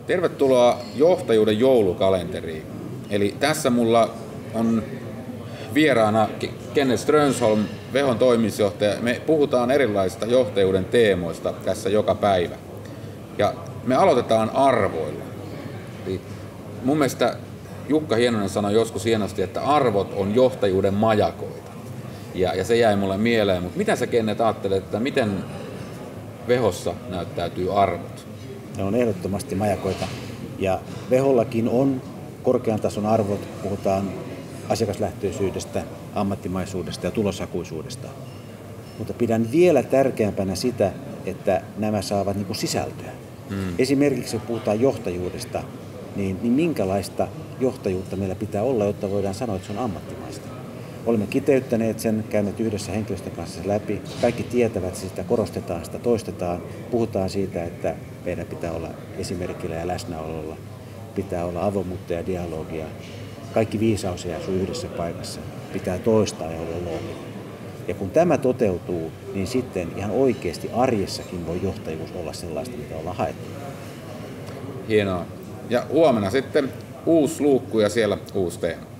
Tervetuloa johtajuuden joulukalenteriin. Eli tässä mulla on vieraana Kenneth Strömsholm, Vehon toimitusjohtaja. Me puhutaan erilaisista johtajuuden teemoista tässä joka päivä. Ja me aloitetaan arvoilla. Eli mun mielestä Jukka Hienonen sanoi joskus hienosti, että arvot on johtajuuden majakoita. Ja se jäi mulle mieleen. Mutta mitä sä, Kenneth, ajattelet, että miten Vehossa näyttäytyy arvot? Ne on ehdottomasti majakoita. Ja Vehollakin on korkean tason arvot, puhutaan asiakaslähtöisyydestä, ammattimaisuudesta ja tuloshakuisuudesta. Mutta pidän vielä tärkeämpänä sitä, että nämä saavat niin kuin sisältöä. Esimerkiksi kun puhutaan johtajuudesta, niin minkälaista johtajuutta meillä pitää olla, jotta voidaan sanoa, että se on ammattimaista. Olemme kiteyttäneet sen, käyneet yhdessä henkilöstön kanssa läpi. Kaikki tietävät sitä, korostetaan sitä, toistetaan. Puhutaan siitä, että meidän pitää olla esimerkillä ja läsnäololla. Pitää olla avoimuutta ja dialogia. Kaikki viisaus ei asu yhdessä paikassa. Pitää toistaa ja olla luovi. Ja kun tämä toteutuu, niin sitten ihan oikeasti arjessakin voi johtajuus olla sellaista, mitä ollaan haettu. Hienoa. Ja huomenna sitten uusi luukku ja siellä uusi teema.